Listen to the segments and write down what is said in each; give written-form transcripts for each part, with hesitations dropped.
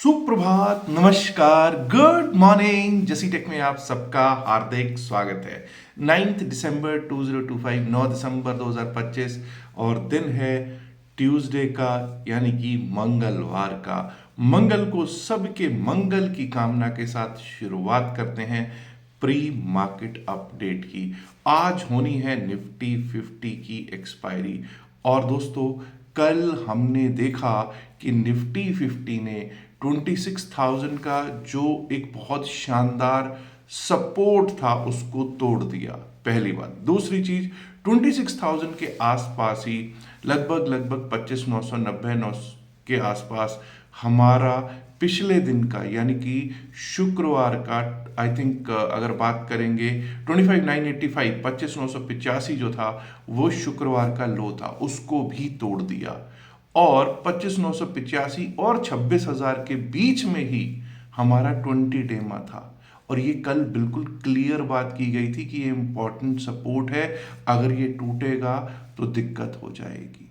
सुप्रभात, नमस्कार, good morning. जसी टेक में आप सबका हार्दिक स्वागत है। 9 दिसंबर 2025, 9 दिसंबर 2025 और दिन है ट्यूसडे का, यानी कि मंगलवार का। मंगल को सबके मंगल की कामना के साथ शुरुआत करते हैं प्री मार्केट अपडेट की। आज होनी है निफ्टी 50 की एक्सपायरी और दोस्तों कल हमने देखा कि निफ्टी 50 ने 26,000 का जो एक बहुत शानदार सपोर्ट था उसको तोड़ दिया। पहली बात। दूसरी चीज, 26,000 के आसपास ही लगभग 25,990 के आसपास हमारा पिछले दिन का यानी कि शुक्रवार का आई थिंक अगर बात करेंगे 25,985 25,985 जो था वो शुक्रवार का लो था, उसको भी तोड़ दिया और 25,985 और 26,000 के बीच में ही हमारा 20 डेमा था। और ये कल बिल्कुल क्लियर बात की गई थी कि ये इंपॉर्टेंट सपोर्ट है, अगर ये टूटेगा तो दिक्कत हो जाएगी।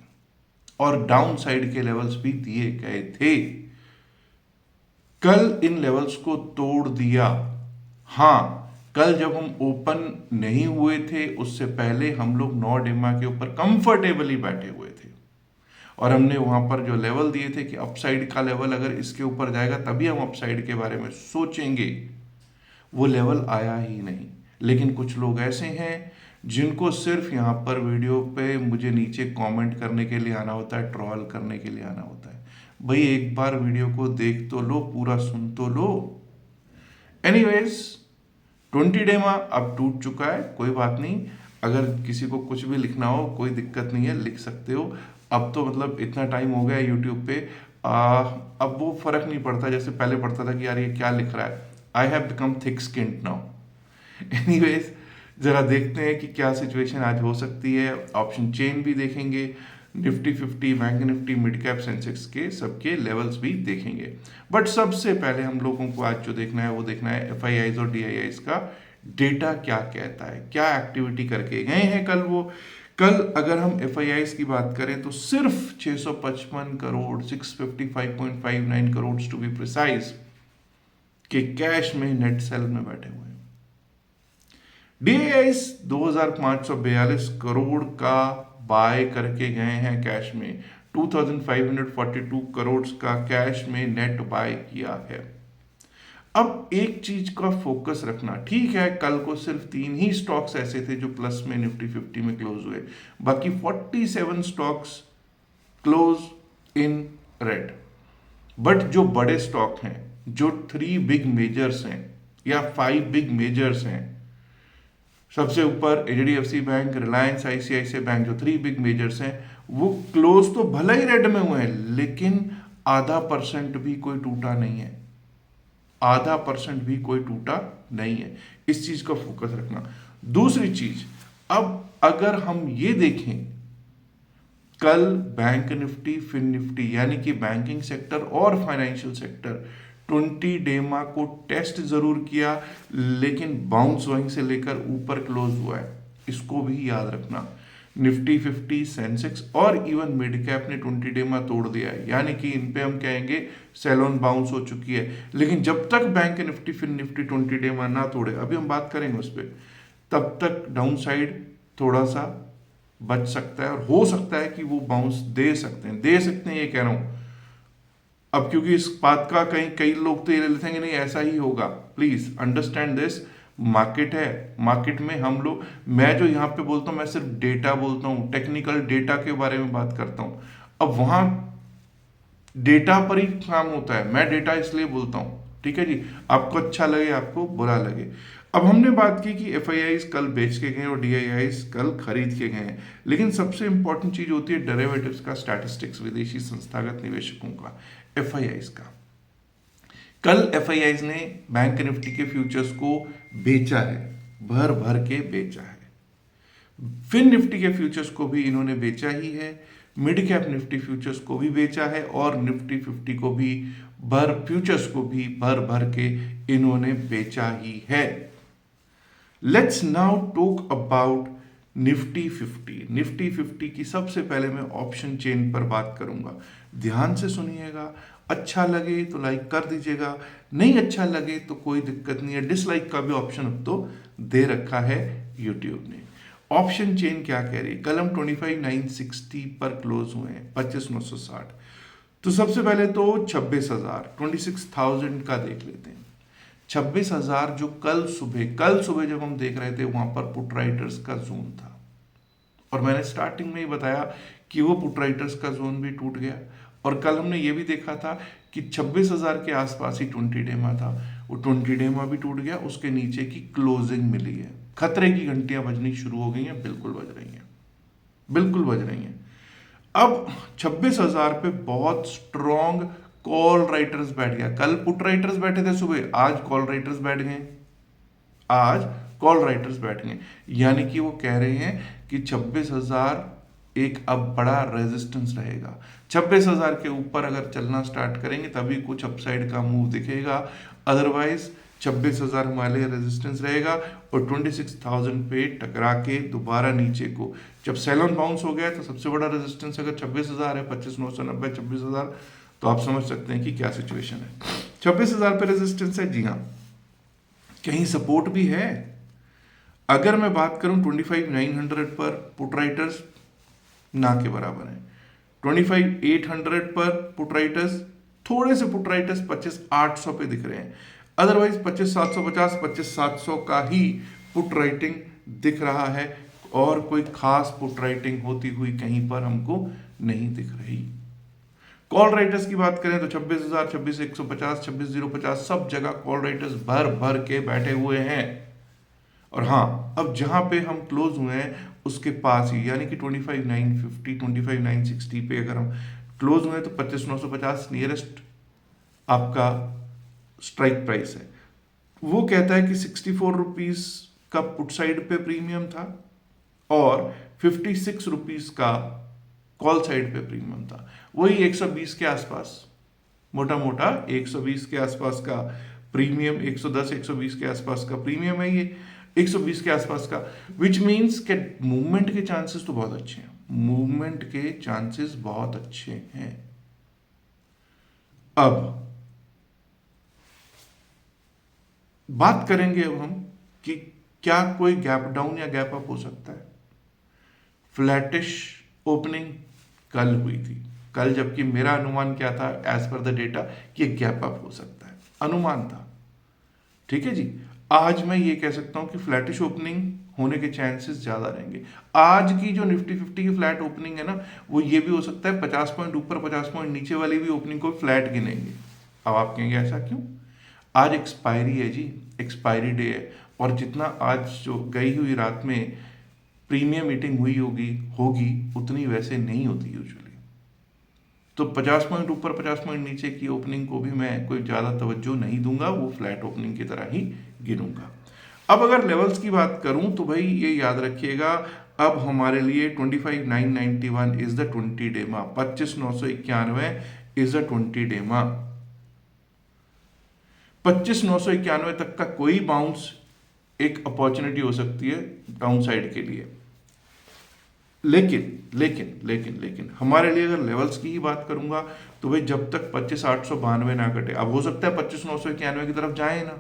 और डाउन साइड के लेवल्स भी दिए गए थे। कल इन लेवल्स को तोड़ दिया। हाँ, कल जब हम ओपन नहीं हुए थे उससे पहले हम लोग 9 डेमा के ऊपर कंफर्टेबली बैठे हुए थे और हमने वहां पर जो लेवल दिए थे कि अपसाइड का लेवल अगर इसके ऊपर जाएगा तभी हम अपसाइड के बारे में सोचेंगे, वो लेवल आया ही नहीं। लेकिन कुछ लोग ऐसे हैं जिनको सिर्फ यहाँ पर वीडियो पे मुझे नीचे कमेंट करने के लिए आना होता है, ट्रोल करने के लिए आना होता है। भाई एक बार वीडियो को देख तो लो, पूरा सुन तो लो। एनीवेज, 20 डेमा अब टूट चुका है, कोई बात नहीं। अगर किसी को कुछ भी लिखना हो कोई दिक्कत नहीं है, लिख सकते हो। अब तो मतलब इतना टाइम हो गया यूट्यूब पे, अब वो फर्क नहीं पड़ता जैसे पहले पड़ता था कि यार ये क्या लिख रहा है। I have become thick skinned now. Anyways, जरा देखते हैं कि क्या सिचुएशन आज हो सकती है। ऑप्शन चेन भी देखेंगे, Nifty 50, bank Nifty, mid cap, Sensex के सबके लेवल्स भी देखेंगे। बट सबसे पहले हम लोगों को आज जो देखना है वो देखना है एफआईआईज और डीआईआईज का डेटा क्या कहता है, क्या एक्टिविटी करके गए हैं कल वो। कल अगर हम एफआईआईज की बात करें तो सिर्फ 655 crore 655.59 crore to be precise के कैश में नेट सेल में बैठे हुए हैं। डीआईआईज 2,542 करोड़ का बाय करके गए हैं कैश में। 2,542 करोड़ का कैश में नेट बाय किया है। अब एक चीज का फोकस रखना, ठीक है कल को सिर्फ 3 ही स्टॉक्स ऐसे थे जो प्लस में निफ्टी 50 में क्लोज हुए, बाकी 47 stocks close in red. But जो बड़े स्टॉक हैं, जो 3 बिग मेजर्स हैं या 5 बिग मेजर्स हैं, सबसे ऊपर HDFC bank, Reliance, ICICI bank, जो 3 बिग मेजर्स हैं वो क्लोज तो भले ही रेड में हुए हैं लेकिन आधा परसेंट भी कोई टूटा नहीं है, आधा परसेंट भी कोई टूटा नहीं है। इस चीज का फोकस रखना। दूसरी चीज, अब अगर हम ये देखें कल बैंक निफ्टी, फिन निफ्टी यानी कि बैंकिंग सेक्टर और फाइनेंशियल सेक्टर 20 डेमा को टेस्ट जरूर किया लेकिन बाउंस वहीं से लेकर ऊपर क्लोज हुआ है, इसको भी याद रखना। निफ्टी 50, सेंसेक्स और इवन मिड कैप ने 20 डेमा तोड़ दिया है, यानी कि इन पे हम कहेंगे सेल ऑन बाउंस हो चुकी है। लेकिन जब तक बैंक निफ्टी, फिन निफ्टी 20 डेमा ना तोड़े, अभी हम बात करेंगे उस पर, तब तक डाउन साइड थोड़ा सा बच सकता है और हो सकता है कि वो बाउंस दे सकते हैं ये कह रहा हूं। अब क्योंकि इस बात का कई लोग तो ये लेते हैं कि नहीं ऐसा ही होगा, प्लीज अंडरस्टैंड दिस। मार्केट है, मार्केट में हम लोग, मैं जो यहाँ पे बोलता हूँ मैं सिर्फ डेटा बोलता हूँ, टेक्निकल डेटा के बारे में बात करता हूँ। अब वहां डेटा पर ही काम होता है, मैं डेटा इसलिए बोलता हूँ, ठीक है जी। आपको अच्छा लगे, आपको बुरा लगे। अब हमने बात की कि एफआईआईज कल बेच के गए और डीआईआईज कल खरीद के गए हैं, लेकिन सबसे इंपॉर्टेंट चीज होती है डेरिवेटिव्स का स्टैटिस्टिक्स, विदेशी संस्थागत निवेशकों का, एफआईआईज का। कल एफआईआईज ने बैंक निफ्टी के फ्यूचर्स को बेचा है, भर भर के बेचा है। फिन निफ्टी के फ्यूचर्स को भी इन्होंने बेचा ही है, मिड कैप निफ्टी फ्यूचर्स को भी बेचा है और निफ्टी 50 को भी फ्यूचर्स को भी भर भर के इन्होंने बेचा ही है। Let's now talk about Nifty 50। Nifty 50 की सबसे पहले मैं ऑप्शन चेन पर बात करूंगा, ध्यान से सुनिएगा, अच्छा लगे तो लाइक कर दीजिएगा, नहीं अच्छा लगे तो कोई दिक्कत नहीं है, डिसलाइक का भी ऑप्शन अब तो दे रखा है यूट्यूब ने। ऑप्शन चेन क्या कह रही है, कल हम 25,960 पर क्लोज हुए हैं, 25,960। तो सबसे पहले तो 26,000 का देख लेते हैं। 26,000 जो कल सुबह जब हम देख रहे थे वहां पर पुट राइटर्स का जोन था, और मैंने स्टार्टिंग में ही बताया कि वो पुट राइटर्स का जोन भी टूट गया। और कल हमने ये भी देखा था कि 26,000 के आसपास ही 20 डेमा था, वो 20 डेमा भी टूट गया, उसके नीचे की क्लोजिंग मिली है। खतरे की घंटियां बजनी शुरू हो गई हैं, बिल्कुल बज रही हैं, बिल्कुल बज रही हैं। अब 26,000 पे बहुत स्ट्रॉन्ग कॉल राइटर्स बैठ गया। कल पुट राइटर्स बैठे थे सुबह, आज कॉल राइटर्स बैठ गए, आज कॉल राइटर्स बैठ गए। यानी कि वो कह रहे हैं कि 26,000 एक अब बड़ा रेजिस्टेंस रहेगा। 26,000 के ऊपर अगर चलना स्टार्ट करेंगे तभी कुछ अपसाइड का मूव दिखेगा, अदरवाइज 26,000 हमारे लिए रेजिस्टेंस रहेगा। और 26,000 पे टकरा के दोबारा नीचे को जब सेल ऑन बाउंस हो गया तो सबसे बड़ा रेजिस्टेंस अगर 26,000 है, 25,990, 26,000, तो आप समझ सकते हैं कि क्या सिचुएशन है। 26,000 पे रेजिस्टेंस है, जी हाँ, कहीं सपोर्ट भी है। अगर मैं बात करूं 25,900 पर पुट राइटर्स ना के बराबर है, 25,800 पर पुट राइटर्स, थोड़े से पुट राइटर्स 25,800 पे दिख रहे हैं, अदरवाइज 25,750, 25,700 का ही पुट राइटिंग दिख रहा है, और कोई खास पुट राइटिंग होती हुई कहीं पर हमको नहीं दिख रही। कॉल राइटर्स की बात करें तो 26,000, 26,150, 26,050 सब जगह कॉल राइटर्स भर भर के बैठे हुए हैं। और हाँ, अब जहां पे हम क्लोज हुए हैं उसके पास ही, यानी कि 25,950, 25,960 पे अगर हम क्लोज हुए तो 25,950 नियरेस्ट आपका स्ट्राइक प्राइस है। वो कहता है कि 64 रुपीज का पुट साइड पे प्रीमियम था और 56 रुपीज का कॉल साइड पे प्रीमियम था, वही 120 के आसपास, मोटा मोटा 120 के आसपास का प्रीमियम, 110 120 के आसपास का प्रीमियम है ये, 120 के आसपास का, विच मीन्स के मूवमेंट के चांसेस तो बहुत अच्छे हैं, मूवमेंट के चांसेस बहुत अच्छे हैं। अब बात करेंगे अब हम कि क्या कोई गैप डाउन या गैप अप हो सकता है। फ्लैटिश ओपनिंग कल हुई थी, कल, जबकि मेरा अनुमान क्या था एज पर द डेटा कि गैप अप हो सकता है, अनुमान था, ठीक है जी। आज मैं ये कह सकता हूं कि फ्लैटिश ओपनिंग होने के चांसेस ज्यादा रहेंगे। आज की जो निफ्टी 50 की फ्लैट ओपनिंग है ना, वो ये भी हो सकता है 50 पॉइंट ऊपर 50 पॉइंट नीचे वाली भी ओपनिंग को फ्लैट गिनेंगे। अब आप कहेंगे ऐसा क्यों, आज एक्सपायरी है जी, एक्सपायरी डे है, और जितना आज जो गई हुई रात में प्रीमियम मीटिंग हुई होगी होगी उतनी वैसे नहीं होती यूजुअली। तो 50 पॉइंट ऊपर 50 पॉइंट नीचे की ओपनिंग को भी मैं कोई ज़्यादा तवज्जो नहीं दूंगा, वो फ्लैट ओपनिंग की तरह ही गिनूंगा। अब अगर लेवल्स की बात करूं तो भाई ये याद रखिएगा, अब हमारे लिए 25,991 इज द 20 डेमा, 25,991 इज द 20 डेमा। 25,991 तक का कोई बाउंस एक अपॉर्चुनिटी हो सकती है डाउन साइड के लिए, लेकिन लेकिन लेकिन लेकिन हमारे लिए अगर लेवल्स की ही बात करूंगा तो भाई जब तक 25,892 ना कटे, अब हो सकता है 25,991 की तरफ जाए ना,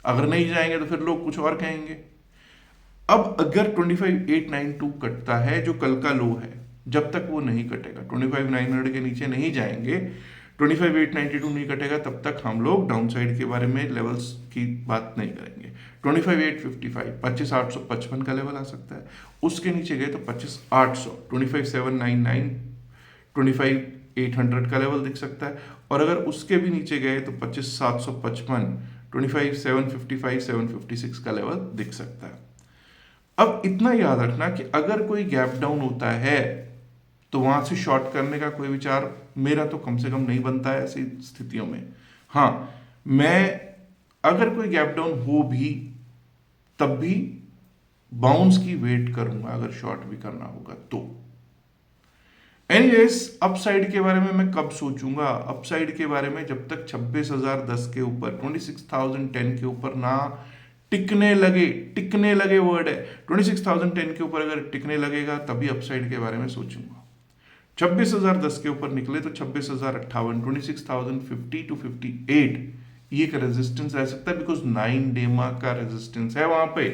अगर नहीं जाएंगे तो फिर लोग कुछ और कहेंगे। अब अगर 25,892 कटता है जो कल का लो है, जब तक वो नहीं कटेगा, 25,900 के नीचे नहीं जाएंगे, 25,892 नहीं कटेगा, तब तक हम लोग डाउन साइड के बारे में लेवल्स की बात नहीं करेंगे। 25,855, 25,855 का लेवल आ सकता है, उसके नीचे गए तो 25,800, 25,799, 25,800 का लेवल दिख सकता है, और अगर उसके भी नीचे गए तो 25,755, 25,755, 756 का लेवल दिख सकता है। अब इतना याद रखना कि अगर कोई गैप डाउन होता है तो वहां से शॉर्ट करने का कोई विचार मेरा तो कम से कम नहीं बनता है ऐसी स्थितियों में। हाँ, मैं अगर कोई गैप डाउन हो भी तब भी बाउंस की वेट करूंगा अगर शॉर्ट भी करना होगा तो। एनीवेज, अपसाइड के बारे में मैं कब सोचूंगा, अपसाइड के बारे में जब तक 26,010 के ऊपर, 26,010 के ऊपर ना टिकने लगे वर्ड है, 26,010 के ऊपर अगर टिकने लगेगा तभी अपसाइड के बारे में सोचूंगा। 26,010 के ऊपर निकले तो 26,058, 26,050 to 58 ये एक रेजिस्टेंस रह सकता है, बिकॉज 9 डेमा का रेजिस्टेंस है वहां पे।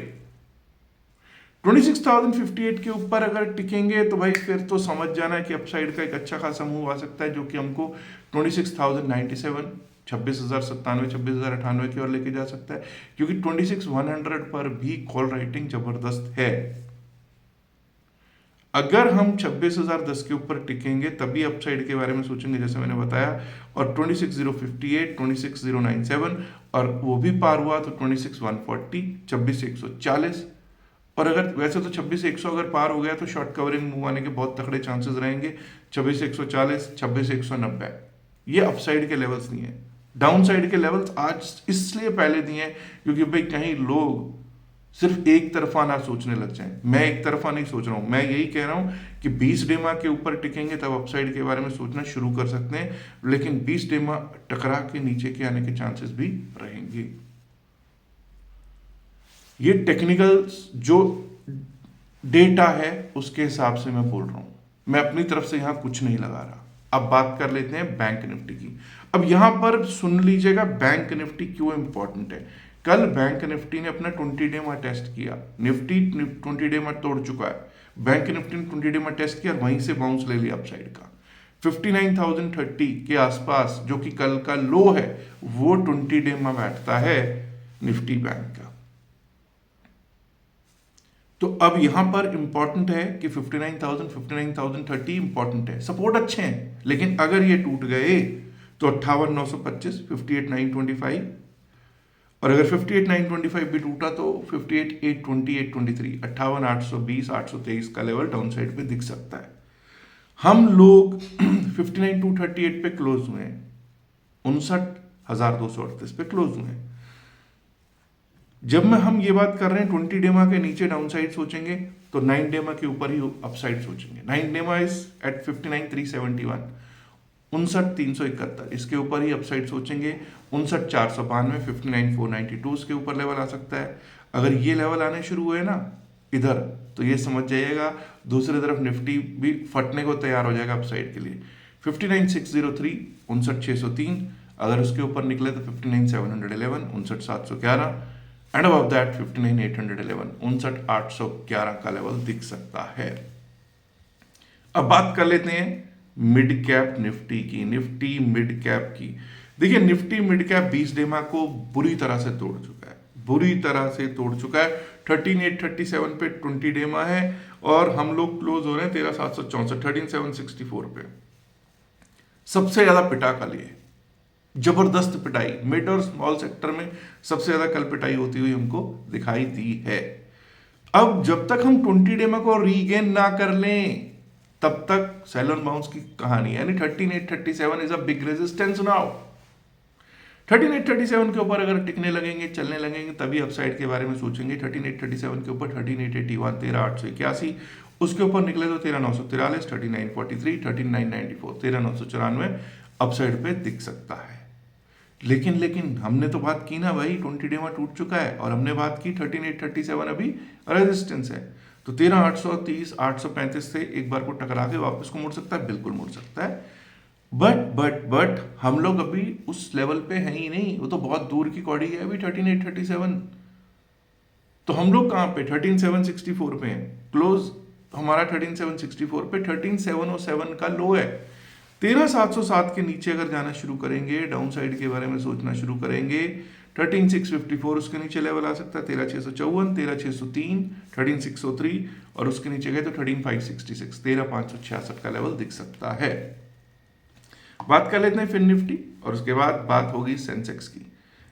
26,058 के ऊपर अगर टिकेंगे तो भाई फिर तो समझ जाना है कि अपसाइड का एक अच्छा खासा मूव आ सकता है, जो कि हमको 26,097, 26,097, 26,098 की ओर लेके जा सकता है, क्योंकि 26,100 पर भी कॉल राइटिंग जबरदस्त है। अगर हम 26,010 के ऊपर टिकेंगे तभी अपसाइड के बारे में सोचेंगे, जैसे मैंने बताया। और 26,058, 26,097 और वो भी पार हुआ तो 26,140, 26,140। और अगर वैसे तो 26,100 अगर पार हो गया तो शॉर्ट कवरिंग मूव आने के बहुत तगड़े चांसेस रहेंगे। 26,140, 26,190 ये अपसाइड के लेवल्स नहीं है। डाउन साइड के लेवल्स आज इसलिए पहले दिए हैं क्योंकि भाई कहीं लोग सिर्फ एक तरफा ना सोचने लग जाएं। मैं एक तरफा नहीं सोच रहा हूं, मैं यही कह रहा हूं कि 20 डेमा के ऊपर टिकेंगे तब अपसाइड के बारे में सोचना शुरू कर सकते हैं, लेकिन 20 डेमा टकरा के नीचे के आने के चांसेस भी रहेंगे। ये टेक्निकल जो डेटा है उसके हिसाब से मैं बोल रहा हूं, मैं अपनी तरफ से यहां कुछ नहीं लगा रहा। अब बात कर लेते हैं बैंक निफ्टी की। अब यहां पर सुन लीजिएगा बैंक निफ्टी क्यों इंपॉर्टेंट है। कल बैंक निफ्टी ने अपना 20 डे मा टेस्ट किया, निफ्टी 20 डे मा तोड़ चुका है, बैंक निफ्टी ने 20 डे मा टेस्ट किया और वहीं से बाउंस ले लिया अपसाइड का। 59,030 के आसपास जो कि कल का लो है वो 20 डे मा बैठता है निफ्टी बैंक का। तो अब यहां पर इंपॉर्टेंट है कि 59,000, 59,030 इंपॉर्टेंट है, सपोर्ट अच्छे हैं, लेकिन अगर ये टूट गए तो 58,925, 58,925, और अगर 58,925 भी टूटा तो 58,820, 823, 58,820, 823 का लेवल डाउन साइड पे दिख सकता है। हम लोग 59,238 पे क्लोज हुए हैं, 59,238 पे क्लोज हुए हैं। जब हम ये बात कर रहे हैं 20 डेमा के नीचे डाउन साइड सोचेंगे तो 9 डेमा के ऊपर ही अपसाइड सोचेंगे। 9 डेमा इज एट 59,371, 59,371, इसके ऊपर ही अपसाइड सोचेंगे। 59,492, 59,492 इसके ऊपर लेवल आ सकता है। अगर ये लेवल आने शुरू हुए ना इधर तो ये समझ जाइएगा दूसरी तरफ निफ्टी भी फटने को तैयार हो जाएगा अपसाइड के लिए। 59,603, 59,603, अगर उसके ऊपर निकले तो 59,711, 59,711, एंड अबव दैट 59,811, 59,811 का लेवल दिख सकता है। अब बात कर लेते हैं मिड कैप निफ्टी की, निफ्टी मिड कैप की। देखिए निफ्टी मिड कैप 20 डेमा को बुरी तरह से तोड़ चुका है, बुरी तरह से तोड़ चुका है। 13,837 पे 20 डेमा है और हम लोग क्लोज हो रहे हैं 13,764, 13,764 पे। सबसे ज्यादा पिटा कल ये जबरदस्त पिटाई मिड और स्मॉल सेक्टर में सबसे ज्यादा कल पिटाई होती हुई हमको दिखाई दी है। अब जब तक हम 20 डेमा को रीगेन ना कर लें तब तक सेल ऑन बाउंस की कहानी है। यानी 13,837 is a big resistance now. 13,837 के ऊपर अगर टिकने लगेंगे, चलने लगेंगे, तभी अपसाइड के बारे में सोचेंगे। 13,837 के ऊपर 13,881, 13,881, उसके ऊपर निकले तो 13,943, 13,943, 13,994, 13,994 अपसाइड पे दिख सकता है। लेकिन हमने तो बात की ना भाई 20 डे में टूट चुका है, और हमने बात की 13,837 अभी रेजिस्टेंस है, तो 13,830, 835 से एक बार को टकरा के वापस को मुड़ सकता है, बिल्कुल मुड़ सकता है। बट हम लोग अभी उस लेवल पे हैं ही नहीं, वो तो बहुत दूर की कौड़ी है अभी 13,837। तो हम लोग कहाँ पे 13,764 पे हैं, क्लोज हमारा 13,764 पे, 13,707 का लो है। 13,707 के नीचे अगर जाना शुरू करेंगे, डाउन साइड के बारे में सोचना शुरू करेंगे, 13,654 उसके नीचे लेवल आ सकता है, 13,654, 13,603, 13,603, और उसके नीचे गए तो 13,566, 13,566 का लेवल दिख सकता है। बात कर लेते हैं फिर निफ्टी, और उसके बाद बात होगी सेंसेक्स की।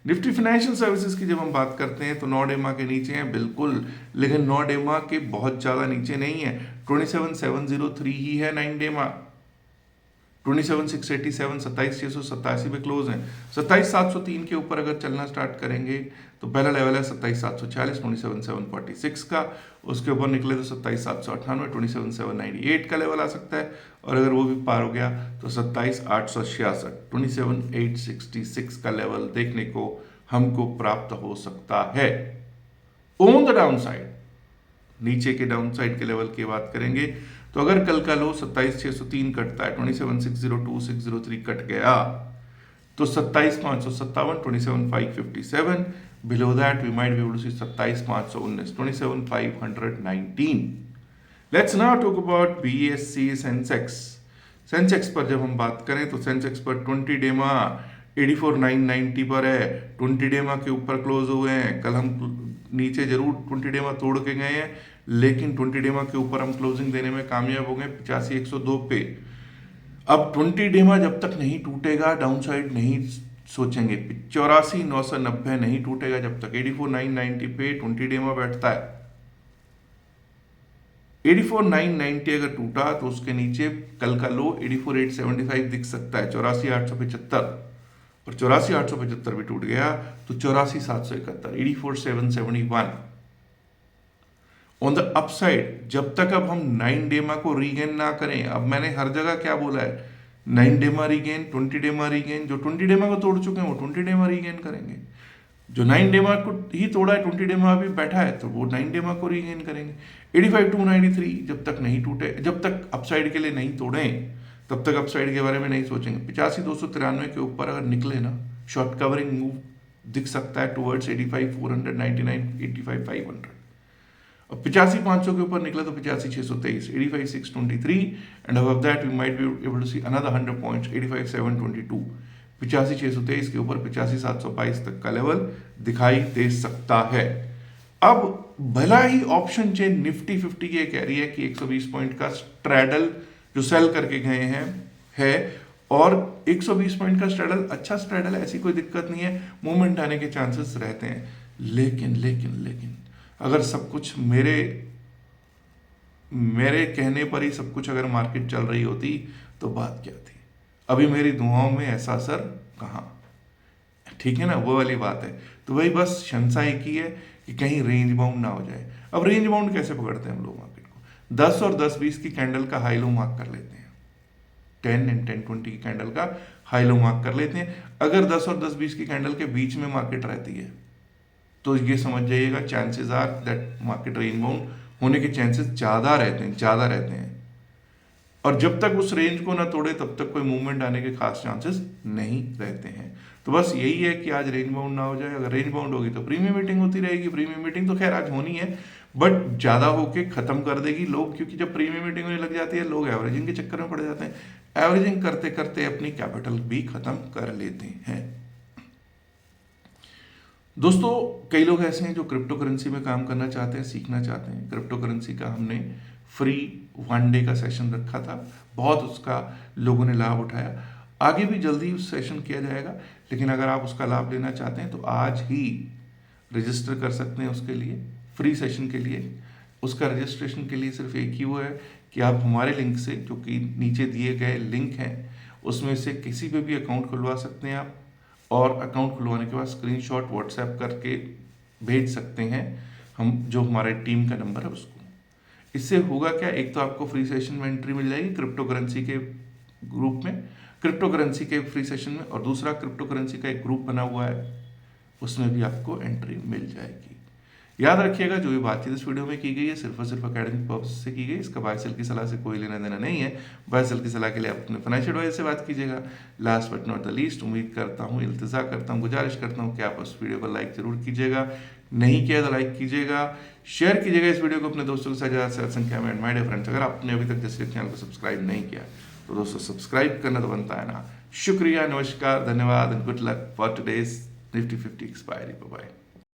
निफ्टी फाइनेंशियल सर्विसेज की जब हम बात करते हैं तो 9 डेमा के नीचे हैं बिल्कुल, लेकिन 9 डेमा के बहुत ज़्यादा नीचे नहीं है। 27,703 ही है 9 डेमा, 27,687, 27,687 पे क्लोज है। 27,703 के ऊपर अगर चलना स्टार्ट करेंगे तो पहला लेवल है 27,740, 27,746 का, उसके ऊपर निकले तो 27,798, 27,798 का लेवल आ सकता है, और अगर वो भी पार हो गया तो 27,866, 27,866 का लेवल देखने को हमको प्राप्त हो सकता है। ऑन द डाउन साइड, नीचे के डाउन साइड के लेवल की बात करेंगे तो अगर कल का लो 27,603 कटता है, 27,602, 603 कट गया, तो 27,557, 27,557. Below that, we might be able to see 27,519, 27,519. Let's now talk about BSE Sensex. Sensex पर जब हम बात करें तो सेंसेक्स पर 20 डेमा 84,990 पर है, 20 डेमा के ऊपर क्लोज हुए हैं। कल हम नीचे जरूर 20 डेमा तोड़ के गए हैं, लेकिन 20 डेमा के ऊपर हम क्लोजिंग देने में कामयाब हो गए 85,102 पे। अब 20 डेमा जब तक नहीं टूटेगा डाउन साइड नहीं सोचेंगे। 84,990 नहीं टूटेगा जब तक 84,990 पे 20 डेमा बैठता है। 84,990 अगर टूटा तो उसके नीचे कल का लो 84,875 दिख सकता है, 84,875, और 84,875 भी टूट गया तो 84,771, 84,771 ऑन द अपसाइड। जब तक अब हम 9 डेमा को रीगेन ना करें, अब मैंने हर जगह क्या बोला है, 9 डेमा रीगेन, 20 डेमा रीगेन। जो 20 डेमा को तोड़ चुके हैं वो 20 डेमा रीगेन करेंगे, जो 9 डेमा को ही तोड़ा है 20 डेमा अभी बैठा है तो वो 9 डेमा को रीगेन करेंगे। 85,293 जब तक नहीं टूटे, जब तक अपसाइड के लिए नहीं तोड़े तब तक अपसाइड के बारे में नहीं सोचेंगे। 85,293 के ऊपर अगर निकले ना, शॉर्ट कवरिंग मूव दिख सकता है टुवर्ड्स 85,499, 85,500। अब 85,500 के ऊपर निकला तो 85,623, 85,623, and above that we might be able to see another 100 points, 85,722। 85,623 के ऊपर 85,722 तक का लेवल दिखाई दे सकता है। अब भला ही ऑप्शन चेन निफ्टी 50 की कह रही है कि 120 पॉइंट का स्ट्रैडल जो सेल करके गए हैं है, और 120 पॉइंट का स्ट्रैडल अच्छा स्ट्रैडल है, ऐसी कोई दिक्कत नहीं है, मूवमेंट आने के चांसेस रहते हैं। लेकिन लेकिन लेकिन अगर सब कुछ मेरे कहने पर ही सब कुछ अगर मार्केट चल रही होती तो बात क्या थी। अभी मेरी दुआओं में ऐसा असर कहाँ, ठीक है ना, वो वाली बात है। तो वही बस शंसा एक ही है कि कहीं रेंज बाउंड ना हो जाए। अब रेंज बाउंड कैसे पकड़ते हैं हम लोग मार्केट को, 10 और 10-20 की कैंडल का हाई लो मार्क कर लेते हैं, 10 एंड 10-20 की कैंडल का हाई लो मार्क कर लेते हैं। अगर 10 और 10-20 की कैंडल के बीच में मार्केट रहती है तो ये समझ जाइएगा chances are that market range bound होने के चांसेस ज़्यादा रहते हैं। और जब तक उस रेंज को ना तोड़े तब तक कोई मूवमेंट आने के खास चांसेस नहीं रहते हैं। तो बस यही है कि आज रेंज बाउंड ना हो जाए। अगर रेंज बाउंड होगी तो प्रीमियम मीटिंग होती रहेगी। प्रीमियम मीटिंग तो खैर आज होनी है, बट ज़्यादा होके ख़त्म कर देगी लोग, क्योंकि जब प्रीमियम मीटिंग होने लग जाती है लोग एवरेजिंग के चक्कर में पड़ जाते हैं, एवरेजिंग करते करते अपनी कैपिटल भी ख़त्म कर लेते हैं। दोस्तों कई लोग ऐसे हैं जो क्रिप्टो करेंसी में काम करना चाहते हैं, सीखना चाहते हैं। क्रिप्टो करेंसी का हमने फ्री 1 डे का सेशन रखा था, बहुत उसका लोगों ने लाभ उठाया। आगे भी जल्दी उस सेशन किया जाएगा, लेकिन अगर आप उसका लाभ लेना चाहते हैं तो आज ही रजिस्टर कर सकते हैं उसके लिए, फ्री सेशन के लिए। उसका रजिस्ट्रेशन के लिए सिर्फ एक ही वो है कि आप हमारे लिंक से, जो कि नीचे दिए गए लिंक हैं, उसमें से किसी पे भी अकाउंट खुलवा सकते हैं आप, और अकाउंट खुलवाने के बाद स्क्रीनशॉट व्हाट्सएप करके भेज सकते हैं हम, जो हमारे टीम का नंबर है उसको। इससे होगा क्या, एक तो आपको फ्री सेशन में एंट्री मिल जाएगी क्रिप्टो करेंसी के ग्रुप में, क्रिप्टो करेंसी के फ्री सेशन में, और दूसरा क्रिप्टो करेंसी का एक ग्रुप बना हुआ है उसमें भी आपको एंट्री मिल जाएगी। याद रखिएगा जो भी बातचीत इस वीडियो में की गई है सिर्फ और सिर्फ एकेडमिक पर्पस से की गई, इसका बाय सेल की सलाह से कोई लेना देना नहीं है। बाय सेल की सलाह के लिए आप अपने फाइनेंशियल एडवाइजर से बात कीजिएगा। Last but not the least, उम्मीद करता हूँ, इल्तिजा करता हूँ, गुजारिश करता हूँ कि आप उस वीडियो को लाइक जरूर कीजिएगा, नहीं किया तो लाइक कीजिएगा, शेयर कीजिएगा इस वीडियो को अपने दोस्तों के साथ ज़्यादा से संख्या में। एंड माय डियर फ्रेंड्स, अगर आपने अभी तक जैसे चैनल को सब्सक्राइब नहीं किया तो दोस्तों सब्सक्राइब करना तो बनता है ना। शुक्रिया, नमस्कार, धन्यवाद and good luck for today's Nifty 50 expiry. Bye.